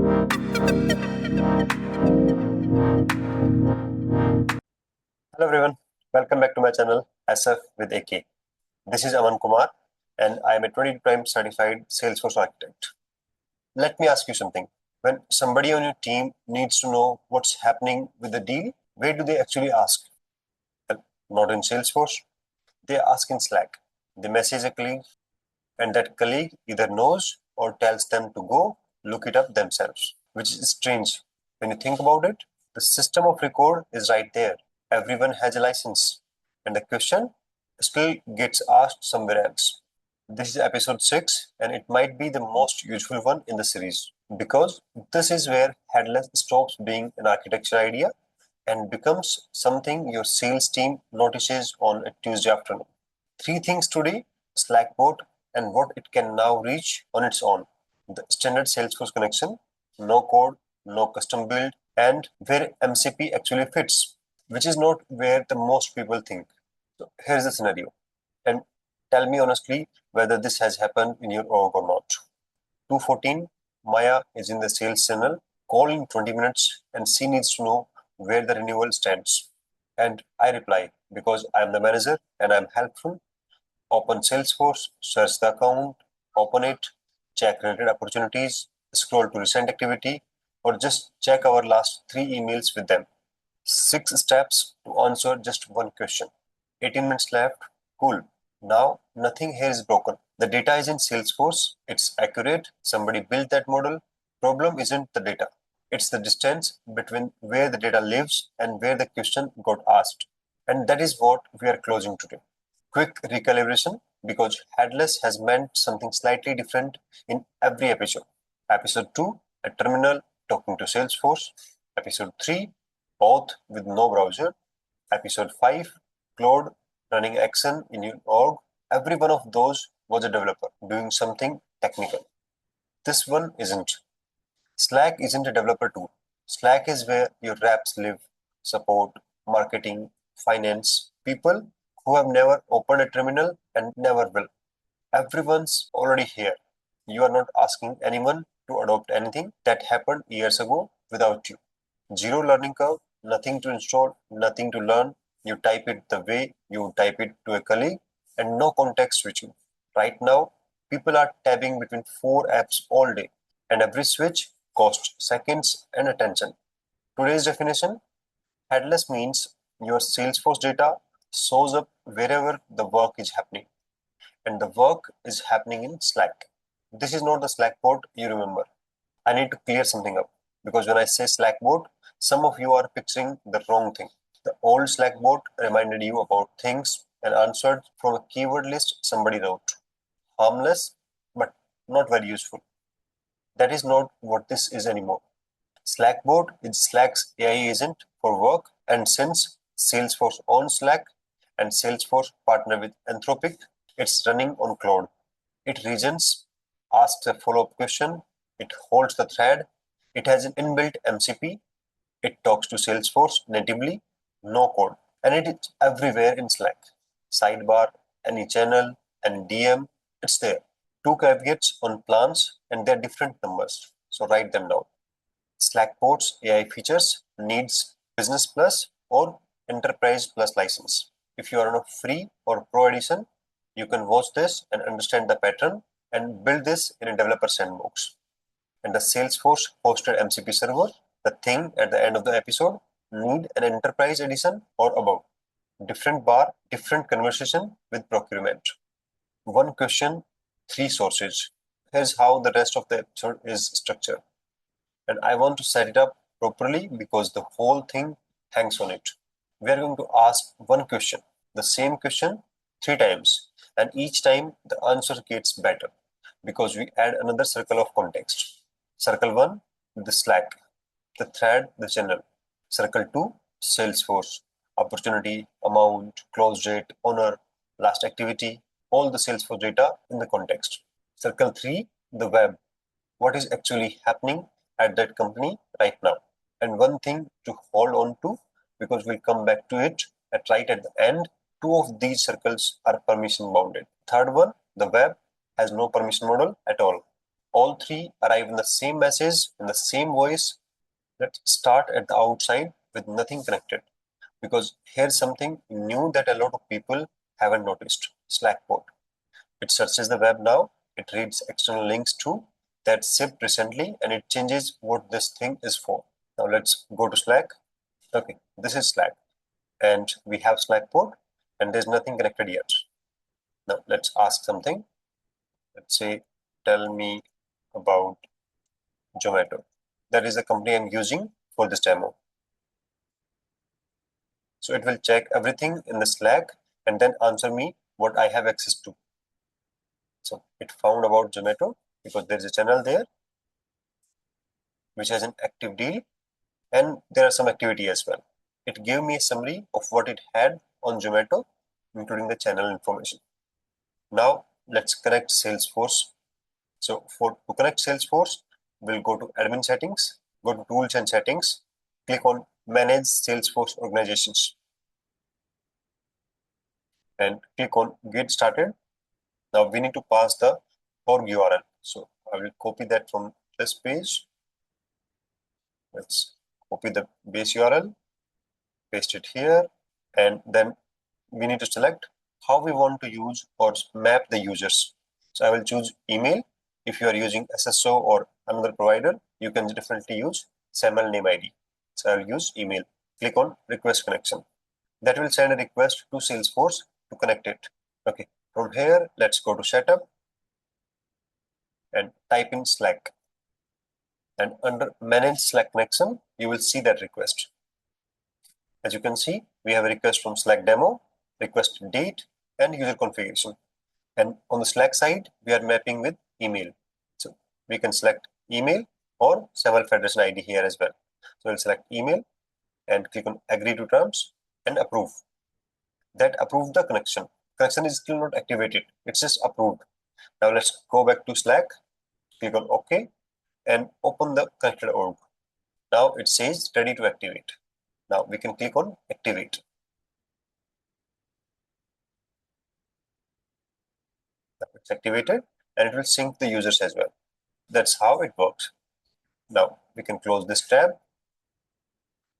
Hello everyone, welcome back to my channel SF with AK. This is Aman Kumar and I am a 20 Prime certified Salesforce architect. Let me ask you something. When somebody on your team needs to know what's happening with the deal, where do they actually ask? Well, not in Salesforce. They ask in Slack. They message a colleague and that colleague either knows or tells them to go look it up themselves, which is strange. When you think about it, the system of record is right there. Everyone has a license, and the question still gets asked somewhere else. This is episode 6, and it might be the most useful one in the series because this is where Headless stops being an architecture idea and becomes something your sales team notices on a Tuesday afternoon. Three things today: Slackbot and what it can now reach on its own, the standard Salesforce connection, no code, no custom build, and where MCP actually fits, which is not where the most people think. So here's the scenario, and tell me honestly whether this has happened in your org or not. 214, Maya is in the sales channel, call in 20 minutes, and she needs to know where the renewal stands. And I reply, because I'm the manager and I'm helpful. Open Salesforce, search the account, open it, check related opportunities, scroll to recent activity, or just check our last 3 emails with them. 6 steps to answer just one question. 18 minutes left. Cool. Now, nothing here is broken. The data is in Salesforce. It's accurate. Somebody built that model. Problem isn't the data. It's the distance between where the data lives and where the question got asked. And that is what we are closing today. Quick recalibration, because Headless has meant something slightly different in every episode. Episode 2, a terminal talking to Salesforce. Episode 3, both with no browser. Episode 5, Claude running action in your org. Every one of those was a developer doing something technical. This one isn't. Slack isn't a developer tool. Slack is where your reps live, support, marketing, finance, people who have never opened a terminal and never will. Everyone's already here. You are not asking anyone to adopt anything that happened years ago without you. Zero learning curve, nothing to install, nothing to learn. You type it the way you type it to a colleague and no context switching. Right now, people are tabbing between 4 apps all day, and every switch costs seconds and attention. Today's definition: headless means your Salesforce data shows up wherever the work is happening, and the work is happening in Slack. This is not the Slack bot you remember. I need to clear something up because when I say Slack bot, some of you are picturing the wrong thing. The old Slack bot reminded you about things and answered from a keyword list somebody wrote. Harmless, but not very useful. That is not what this is anymore. Slackbot is Slack's AI agent for work, and since Salesforce owns Slack and Salesforce partner with Anthropic, it's running on Claude. It reasons, asks a follow-up question, it holds the thread, it has an inbuilt MCP, it talks to Salesforce natively, no code, and it is everywhere in Slack. Sidebar, any channel, any DM, it's there. Two caveats on plans, and they're different numbers, so write them down. Slackport's AI features needs Business Plus or Enterprise Plus license. If you are on a free or pro edition, you can watch this and understand the pattern and build this in a developer sandbox. And the Salesforce hosted MCP server, the thing at the end of the episode, need an enterprise edition or above. Different bar, different conversation with procurement. One question, 3 sources. Here's how the rest of the episode is structured. And I want to set it up properly because the whole thing hangs on it. We are going to ask one question, the same question 3 times, and each time the answer gets better because we add another circle of context. Circle 1, the Slack, the thread, the channel. Circle 2, Salesforce, opportunity, amount, close date, owner, last activity, all the Salesforce data in the context. Circle 3, the web, what is actually happening at that company right now. And one thing to hold on to, because we'll come back to it right at the end, 2 of these circles are permission bounded. Third one, the web, has no permission model at all. all three arrive in the same message, in the same voice. Let's start at the outside with nothing connected, because here's something new that a lot of people haven't noticed. Slackbot. It searches the web now, it reads external links too that shipped recently, and it changes what this thing is for. Now let's go to Slack. Okay, this is Slack, and we have Slackbot, and there's nothing connected yet. Now let's ask something. Let's say, tell me about Zomato. That is the company I'm using for this demo. So it will check everything in the Slack and then answer me what I have access to. So it found about Zomato because there is a channel there which has an active deal, and there are some activity as well. It gave me a summary of what it had on Zomato, including the channel information. Now let's connect Salesforce. So to connect Salesforce, we'll go to admin settings, go to tools and settings, click on manage Salesforce organizations, and click on get started. Now we need to pass the org URL. So I will copy that from this page. Let's copy the base URL, paste it here, and then we need to select how we want to use or map the users. So I will choose email. If you are using SSO or another provider, you can definitely use SAML name ID. So I will use email. Click on request connection. That will send a request to Salesforce to connect it. Okay, from here, let's go to setup and type in Slack. And under manage Slack connection, you will see that request. As you can see, we have a request from Slack demo, request date, and user configuration. And on the Slack side, we are mapping with email. So we can select email or self-address ID here as well. So we'll select email and click on agree to terms and approve. That approved the connection. Connection is still not activated. It's just approved. Now let's go back to Slack, click on OK, and open the connected org. Now it says ready to activate. Now we can click on activate. Now it's activated and it will sync the users as well. That's how it works. Now we can close this tab.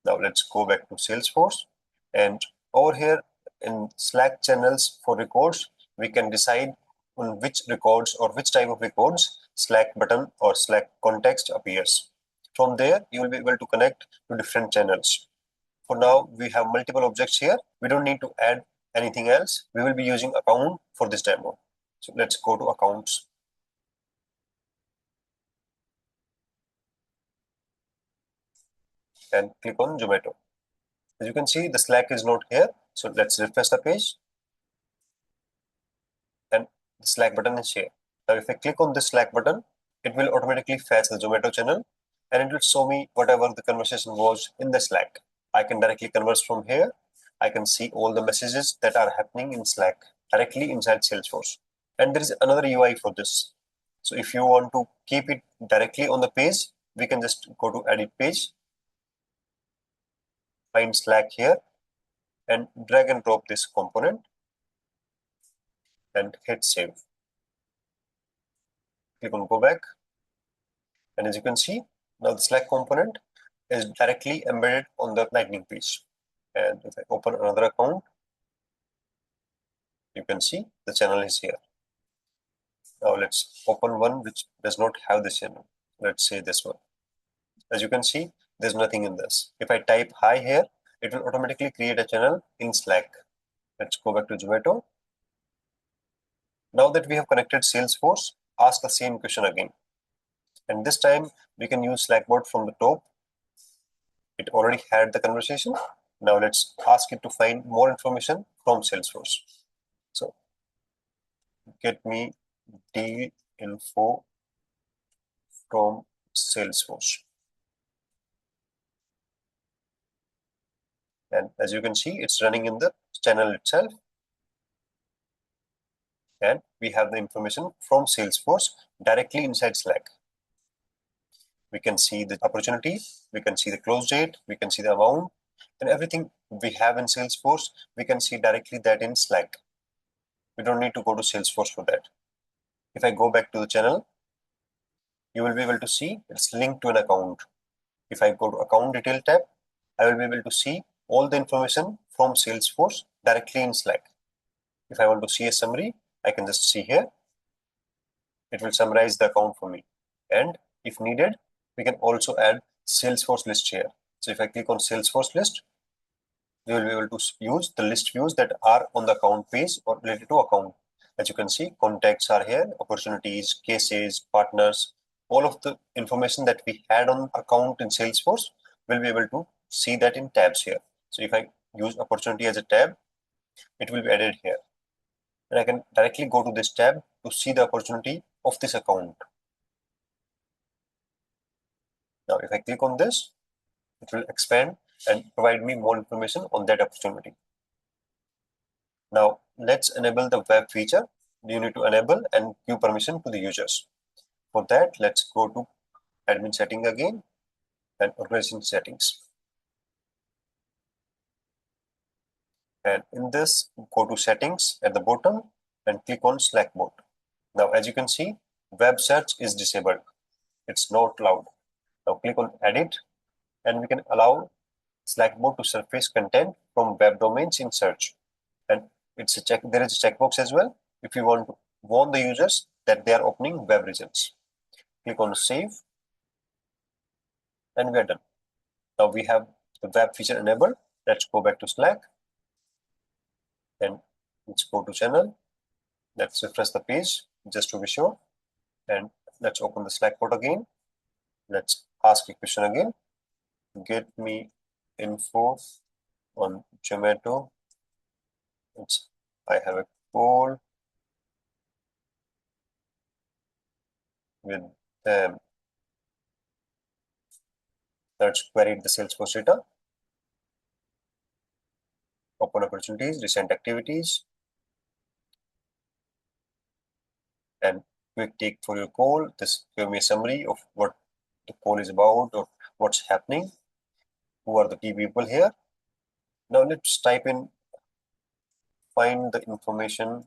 Now let's go back to Salesforce, and over here in Slack channels for records, we can decide on which records or which type of records Slack button or Slack context appears. From there, you will be able to connect to different channels. For now, we have multiple objects here. We don't need to add anything else. We will be using account for this demo. So let's go to accounts. And click on Zomato. As you can see, the Slack is not here. So let's refresh the page. And the Slack button is here. Now, if I click on the Slack button, it will automatically fetch the Zomato channel and it will show me whatever the conversation was in the Slack. I can directly converse from here. I can see all the messages that are happening in Slack directly inside Salesforce. And there is another UI for this. So if you want to keep it directly on the page, we can just go to edit page, find Slack here, and drag and drop this component and hit save. Click on go back. And as you can see, now the Slack component is directly embedded on the Lightning page. And if I open another account, you can see the channel is here. Now let's open one which does not have this channel. Let's say this one. As you can see, there's nothing in this. If I type hi here, it will automatically create a channel in Slack. Let's go back to Zomato. Now that we have connected Salesforce, ask the same question again. And this time we can use Slackbot from the top. It already had the conversation. Now let's ask it to find more information from Salesforce. So get me deal info from Salesforce. And as you can see, it's running in the channel itself. And we have the information from Salesforce directly inside Slack. We can see the opportunity, we can see the close date, we can see the amount, and everything we have in Salesforce, we can see directly that in Slack. We don't need to go to Salesforce for that. If I go back to the channel, you will be able to see it's linked to an account. If I go to account detail tab, I will be able to see all the information from Salesforce directly in Slack. If I want to see a summary, I can just see here. It will summarize the account for me. And if needed, we can also add Salesforce list here. So if I click on Salesforce list, we will be able to use the list views that are on the account page or related to account. As you can see, contacts are here, opportunities, cases, partners, all of the information that we had on account in Salesforce, we'll be able to see that in tabs here. So if I use opportunity as a tab, it will be added here. And I can directly go to this tab to see the opportunity of this account. Now, if I click on this, it will expand and provide me more information on that opportunity. Now, let's enable the web feature. You need to enable and give permission to the users. For that, let's go to admin setting again and organization settings. And in this, go to settings at the bottom and click on Slackbot. Now, as you can see, web search is disabled. It's not allowed. Now click on edit and we can allow Slackbot to surface content from web domains in search. And it's a check. There is a checkbox as well if you want to warn the users that they are opening web results. Click on save and we are done. Now we have the web feature enabled. Let's go back to Slack and let's go to channel. Let's refresh the page just to be sure. And let's open the Slackbot again. Let's ask a question again. Get me info on Zomato. I have a call with them. Let's query the Salesforce data. Open opportunities, recent activities, and quick take for your call. This give me a summary of what the call is about or what's happening. Who are the key people here? Now let's type in, find the information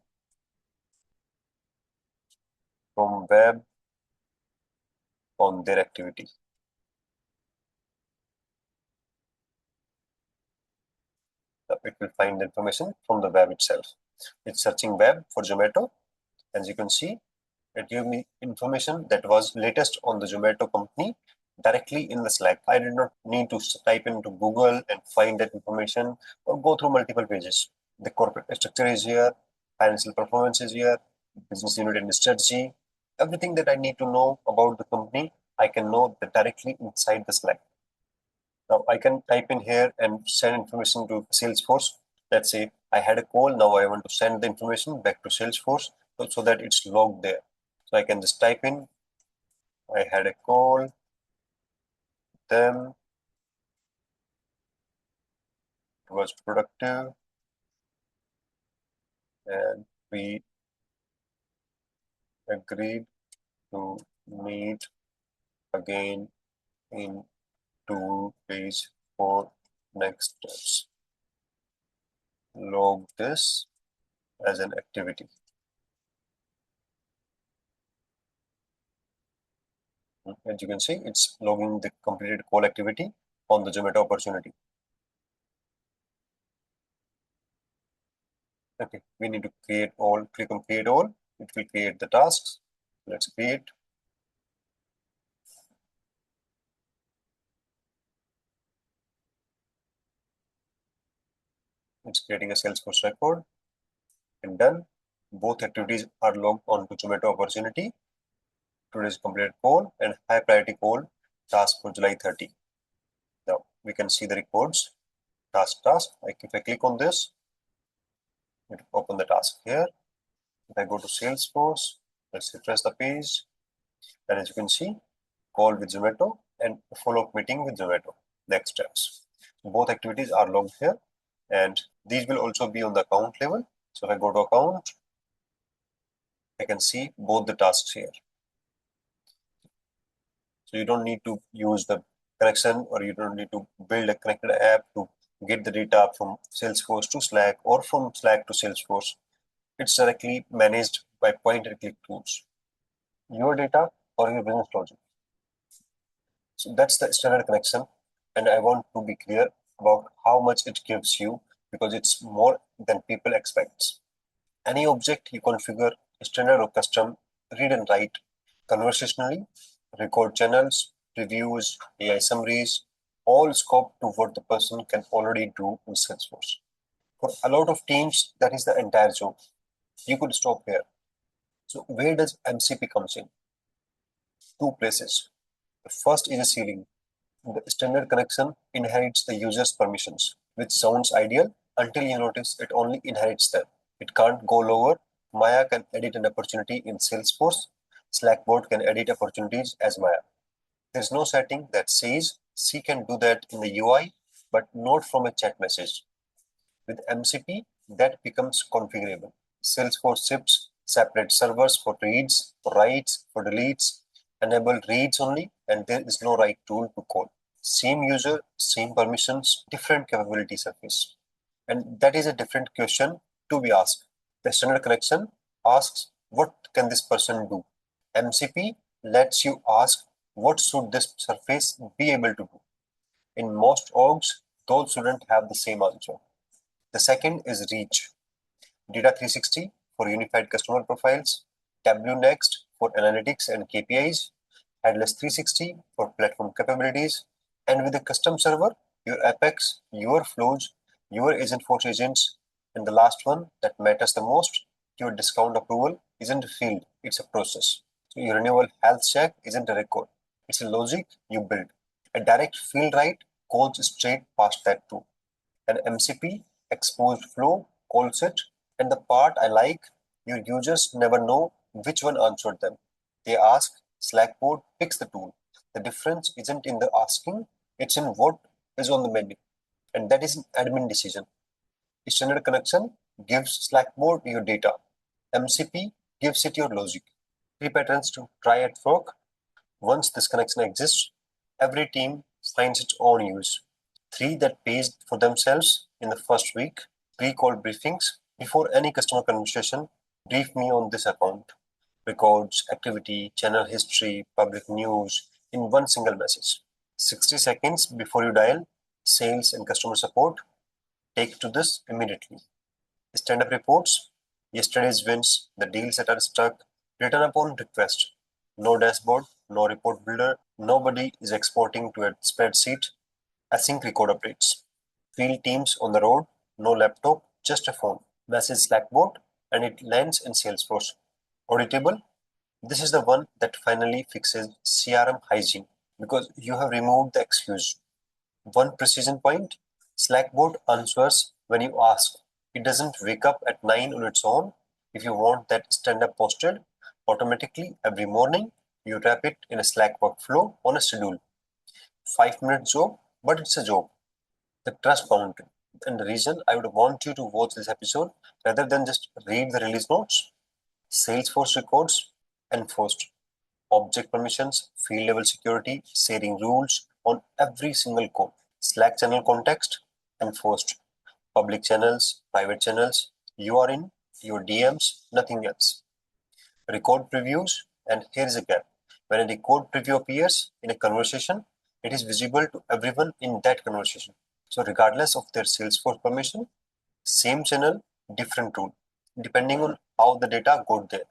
from web on their activity. It will find the information from the web itself. It's searching web for Zomato. As you can see, it gave me information that was latest on the Zomato company directly in the Slack. I did not need to type into Google and find that information or go through multiple pages. The corporate structure is here, financial performance is here, business unit and strategy. Everything that I need to know about the company, I can know that directly inside the Slack. Now I can type in here and send information to Salesforce. Let's say I had a call, now I want to send the information back to Salesforce so that it's logged there. So I can just type in, I had a call, them, it was productive, and we agreed to meet again in 2 days for next steps. Log this as an activity. As you can see, it's logging the completed call activity on the Zomato opportunity. Okay, we need to create all. Click on create all. It will create the tasks. Let's create. It's creating a Salesforce record and done. Both activities are logged onto Zomato opportunity. Today's completed call and high priority call task for July 30. Now we can see the records. Task. If I click on this, it will open the task here. If I go to Salesforce, let's refresh the page. And as you can see, call with Zomato and follow-up meeting with Zomato. Next steps. Both activities are logged here, and these will also be on the account level. So if I go to account, I can see both the tasks here. So you don't need to use the connection, or you don't need to build a connected app to get the data from Salesforce to Slack or from Slack to Salesforce. It's directly managed by point and click tools. Your data or your business logic. So that's the standard connection, and I want to be clear about how much it gives you because it's more than people expect. Any object you configure, standard or custom, read and write conversationally, record channels, reviews, AI summaries, all scope to what the person can already do in Salesforce. For a lot of teams, that is the entire job. You could stop here. So where does MCP comes in? Two places. The first is a ceiling. The standard connection inherits the user's permissions, which sounds ideal until you notice it only inherits them. It can't go lower. Maya can edit an opportunity in Salesforce. Slackbot can edit opportunities as Maya. There's no setting that says C can do that in the UI, but not from a chat message. With MCP, that becomes configurable. Salesforce ships separate servers for reads, for writes, for deletes, enable reads only, and there is no write tool to call. Same user, same permissions, different capability surface. And that is a different question to be asked. The standard connection asks, what can this person do? MCP lets you ask, what should this surface be able to do? In most orgs, those shouldn't have the same answer. The second is reach. Data 360 for unified customer profiles, Tableau Next for analytics and KPIs, Headless 360 for platform capabilities, and with a custom server, your Apex, your flows, your Agentforce agents, and the last one that matters the most, your discount approval isn't a field, it's a process. So your renewal health check isn't a record, it's a logic you build. A direct field write calls straight past that too. An MCP exposed flow calls it, and the part I like, your users never know which one answered them. They ask, Slackbot picks the tool. The difference isn't in the asking, it's in what is on the menu. And that is an admin decision. Standard connection gives Slackbot your data. MCP gives it your logic. Three patterns to try at work. Once this connection exists, every team finds its own use. Three that pays for themselves in the first week. Pre-call briefings. Before any customer conversation, brief me on this account. Records, activity, channel history, public news in one single message. 60 seconds before you dial, sales and customer support. Take to this immediately. Stand-up reports. Yesterday's wins, the deals that are stuck, written upon request. No dashboard, no report builder. Nobody is exporting to a spreadsheet. Async record updates. Field teams on the road, no laptop, just a phone. Message Slackbot, and it lands in Salesforce. Auditable. This is the one that finally fixes CRM hygiene because you have removed the excuse. One precision point, Slackbot answers when you ask. It doesn't wake up at 9 on its own. If you want that stand-up posted automatically every morning, you wrap it in a Slack workflow on a schedule. 5-minute job, but it's a job. The trust boundary. And the reason I would want you to watch this episode rather than just read the release notes. Salesforce records enforced. Object permissions, field level security, sharing rules on every single code. Slack channel context enforced. Public channels, private channels, you are in your DMs, nothing else. Record previews, and here is a gap. When a record preview appears in a conversation, it is visible to everyone in that conversation. So regardless of their Salesforce permission, same channel, different rule, depending on how the data got there.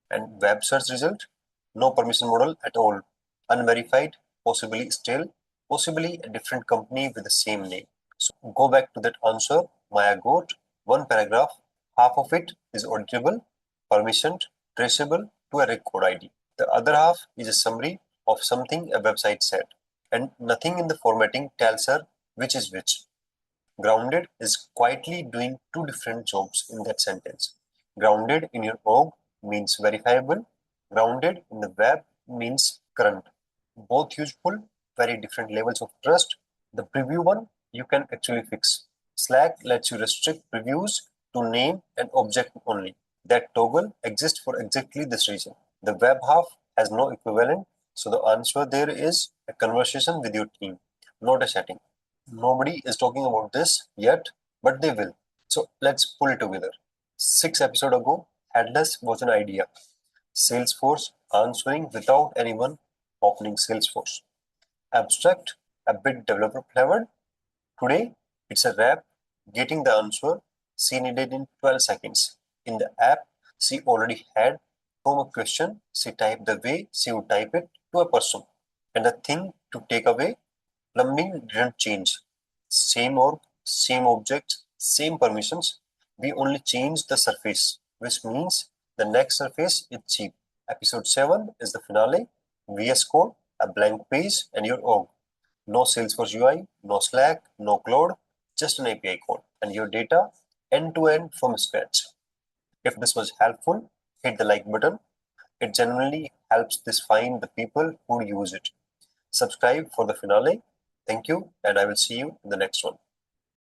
And web search result, no permission model at all. Unverified, possibly still, possibly a different company with the same name. So go back to that answer Maya got, one paragraph, half of it is auditable, permissioned, traceable to a record ID. The other half is a summary of something a website said, and nothing in the formatting tells her which is which. Grounded is quietly doing two different jobs in that sentence. Grounded in your org means verifiable. Grounded in the web means current. Both useful, very different levels of trust. The preview one you can actually fix. Slack lets you restrict previews to name and object only. That toggle exists for exactly this reason. The web half has no equivalent, so the answer there is a conversation with your team, not a setting. Nobody is talking about this yet, but they will. So let's pull it together. 6 episodes ago, Headless was an idea. Salesforce answering without anyone opening Salesforce. Abstract, a bit developer flavored. Today, it's a wrap, getting the answer she needed in 12 seconds. In the app, she already had from a question, she typed the way she would type it to a person. And the thing to take away, plumbing didn't change. Same org, same objects, same permissions. We only changed the surface, which means the next surface is cheap. Episode 7 is the finale. VS Code, a blank page, and your org. No Salesforce UI, no Slack, no Cloud, just an API code and your data end to end from scratch. If this was helpful, hit the like button. It genuinely helps this find the people who use it. Subscribe for the finale. Thank you, and I will see you in the next one.